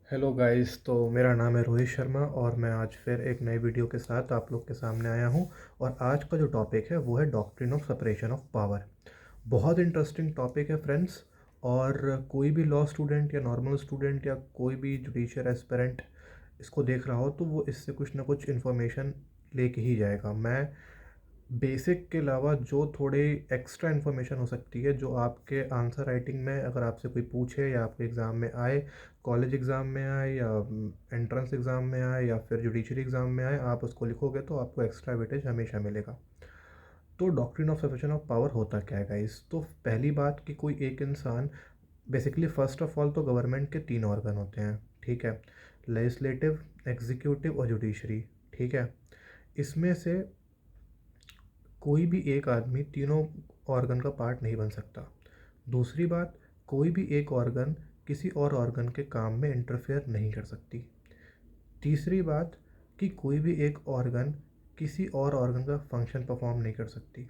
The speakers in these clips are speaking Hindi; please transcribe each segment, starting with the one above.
Hello guys. तो मेरा नाम है रोहित शर्मा और मैं आज फिर एक नई वीडियो के साथ आप लोग के सामने आया हूं। और आज का जो टॉपिक है वो है doctrine of separation of power. बहुत इंटरेस्टिंग टॉपिक है फ्रेंड्स। और कोई भी लॉ स्टूडेंट या नॉर्मल स्टूडेंट या कोई भी जुडिशियल एस्पिरेंट इसको देख रहा हो तो वो इससे कुछ ना कुछ इन्फॉर्मेशन लेके ही जाएगा। मैं बेसिक के अलावा जो थोड़े एक्स्ट्रा इन्फॉर्मेशन हो सकती है, जो आपके आंसर राइटिंग में अगर आपसे कोई पूछे या आपके एग्ज़ाम में आए, कॉलेज एग्ज़ाम में आए या एंट्रेंस एग्ज़ाम में आए या फिर जुडिशरी एग्ज़ाम में आए, आप उसको लिखोगे तो आपको एक्स्ट्रा वेटेज हमेशा मिलेगा। तो doctrine of separation of power होता क्या है गाइस? तो पहली बात कि कोई एक इंसान, बेसिकली फ़र्स्ट ऑफ ऑल तो गवर्नमेंट के 3 ऑर्गन होते हैं, ठीक है? लेजिस्लेटिव, एग्जीक्यूटिव और जुडिशरी, ठीक है? इसमें से कोई भी एक आदमी तीनों ऑर्गन का पार्ट नहीं बन सकता। दूसरी बात, कोई भी एक ऑर्गन किसी और ऑर्गन के काम में इंटरफेयर नहीं कर सकती। तीसरी बात कि कोई भी एक ऑर्गन किसी और ऑर्गन का फंक्शन परफॉर्म नहीं कर सकती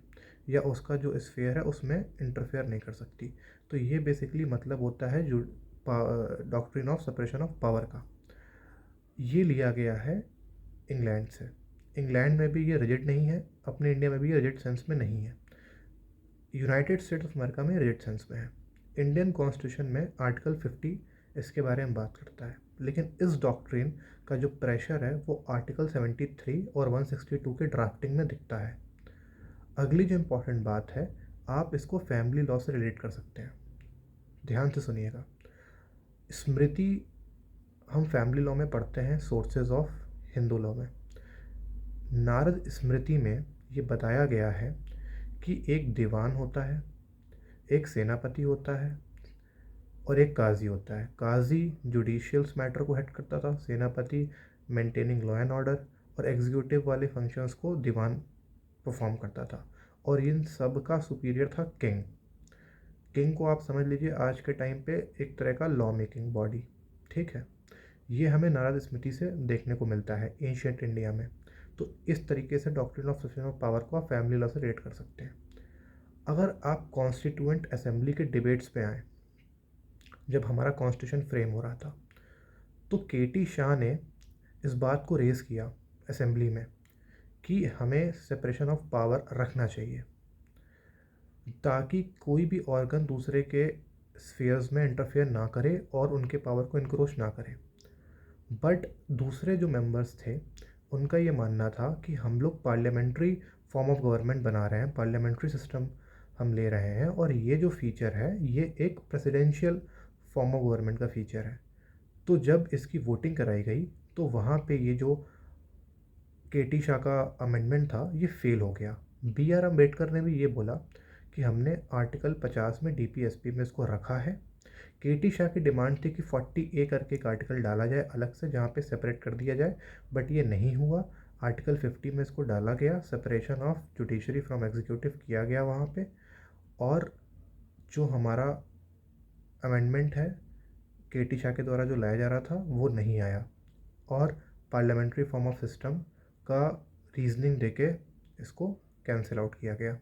या उसका जो स्फेयर है उसमें इंटरफेयर नहीं कर सकती। तो ये बेसिकली मतलब होता है जो doctrine of separation of power का। ये लिया गया है इंग्लैंड से। इंग्लैंड में भी ये रिजिड नहीं है, अपने इंडिया में भी ये रिजिड सेंस में नहीं है। यूनाइटेड स्टेट्स ऑफ अमेरिका में रिजिड सेंस में है। इंडियन कॉन्स्टिट्यूशन में आर्टिकल 50 इसके बारे में बात करता है, लेकिन इस डॉक्ट्रिन का जो प्रेशर है वो आर्टिकल 73 और 162 के ड्राफ्टिंग में दिखता है। अगली जो इम्पोर्टेंट बात है, आप इसको फैमिली लॉ से रिलेट कर सकते हैं। ध्यान से सुनिएगा। स्मृति हम फैमिली लॉ में पढ़ते हैं, सोर्सेज ऑफ हिंदू लॉ में। नारद स्मृति में ये बताया गया है कि एक दीवान होता है, एक सेनापति होता है और एक काजी होता है। काजी जुडिशियल्स मैटर को हेड करता था, सेनापति मेंटेनिंग लॉ एंड ऑर्डर, और एग्जीक्यूटिव वाले फंक्शंस को दीवान परफॉर्म करता था। और इन सब का सुपीरियर था किंग। किंग को आप समझ लीजिए आज के टाइम पे एक तरह का लॉ मेकिंग बॉडी, ठीक है? ये हमें नारद स्मृति से देखने को मिलता है एंशियंट इंडिया में। तो इस तरीके से doctrine of separation of power को आप फैमिली लॉ से रिलेट कर सकते हैं। अगर आप कॉन्स्टिट्यूएंट असेंबली के डिबेट्स पे आएँ, जब हमारा कॉन्स्टिट्यूशन फ्रेम हो रहा था, तो के शाह ने इस बात को रेज़ किया असेंबली में कि हमें सेपरेशन ऑफ पावर रखना चाहिए ताकि कोई भी ऑर्गन दूसरे के स्फीयर्स में इंटरफेयर ना करे और उनके पावर को इनक्रोच ना करे। बट दूसरे जो मेंबर्स थे उनका ये मानना था कि हम लोग पार्लियामेंट्री फॉर्म ऑफ गवर्नमेंट बना रहे हैं, पार्लियामेंट्री सिस्टम हम ले रहे हैं, और ये जो फीचर है ये एक प्रेसिडेंशियल फॉर्म ऑफ गवर्नमेंट का फीचर है। तो जब इसकी वोटिंग कराई गई तो वहाँ पे ये जो के शाह का अमेंडमेंट था ये फेल हो गया। अम्बेडकर ने भी ये बोला कि हमने आर्टिकल 50 में डीपीएसपी में इसको रखा है। के शाह की डिमांड थी कि 40A करके एक आर्टिकल डाला जाए अलग से जहाँ पे सेपरेट कर दिया जाए, बट ये नहीं हुआ। आर्टिकल 50 में इसको डाला गया, separation of judiciary from executive किया गया वहाँ पे। और जो हमारा अमेंडमेंट है के शाह के द्वारा जो लाया जा रहा था वो नहीं आया, और पार्लियामेंट्री फॉर्म ऑफ सिस्टम का रीजनिंग देके इसको कैंसिल आउट किया गया।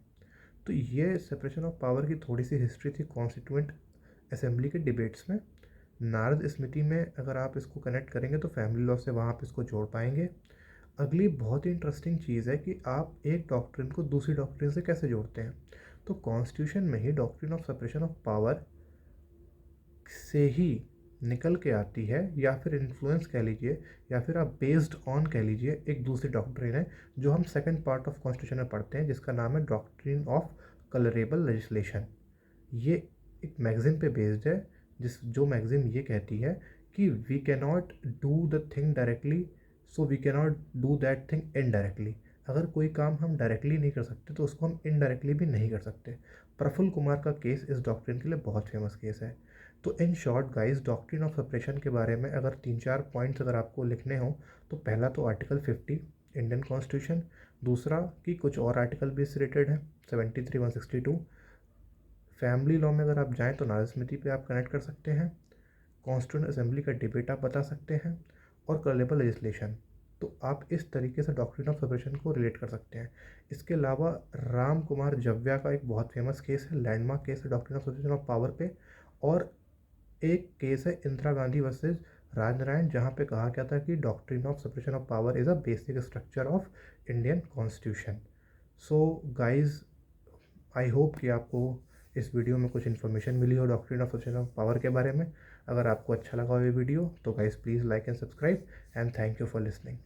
तो ये सेपरेशन ऑफ पावर की थोड़ी सी हिस्ट्री थी कॉन्स्टिट्यूएंट असेंबली के डिबेट्स में। नारद स्मृति में अगर आप इसको कनेक्ट करेंगे तो फैमिली लॉ से वहाँ आप इसको जोड़ पाएंगे। अगली बहुत ही इंटरेस्टिंग चीज़ है कि आप एक डॉक्ट्रिन को दूसरी डॉक्ट्रिन से कैसे जोड़ते हैं। तो कॉन्स्टिट्यूशन में ही doctrine of separation of power से ही निकल के आती है, या फिर इन्फ्लुएंस कह लीजिए, या फिर आप बेस्ड ऑन कह लीजिए, एक दूसरी डॉक्ट्रिन है जो हम सेकंड पार्ट ऑफ कॉन्स्टिट्यूशन में पढ़ते हैं जिसका नाम है डॉक्ट्रिन ऑफ कलरेबल लेजिस्लेशन। ये एक मैगज़ीन पे बेस्ड है, जो मैगज़ीन ये कहती है कि we can not do the thing directly, so we can not do that thing indirectly. अगर कोई काम हम डायरेक्टली नहीं कर सकते तो उसको हम इनडायरेक्टली भी नहीं कर सकते। प्रफुल्ल कुमार का केस इस डॉक्ट्रिन के लिए बहुत फेमस केस है। तो in short guys, doctrine of separation के बारे में अगर 3-4 पॉइंट्स अगर आपको लिखने हो तो पहला तो आर्टिकल 50 इंडियन कॉन्स्टिट्यूशन, दूसरा कि कुछ और आर्टिकल भी इससे रिलेटेड है 73, 162। फैमिली लॉ में अगर आप जाएँ तो नारद स्मृति पे आप कनेक्ट कर सकते हैं, कॉन्स्टिट्यूंट असेंबली का डिबेट आप बता सकते हैं, और कलरेबल लेजिस्लेशन। तो आप इस तरीके से डॉक्ट्रिन ऑफ सेपरेशन को रिलेट कर सकते हैं। इसके अलावा राम कुमार जव्या का एक बहुत फेमस केस है, लैंडमार्क केस है doctrine of separation of power पे। और एक केस है इंदिरा गांधी वर्सेस राजनारायण, जहाँ पे कहा गया था कि doctrine of separation of power is a basic structure of Indian constitution. So guys, I hope कि आपको इस वीडियो में कुछ इन्फॉर्मेशन मिली हो doctrine of separation of power के बारे में। अगर आपको अच्छा लगा हो ये वीडियो तो guys please like and subscribe, and thank you for listening.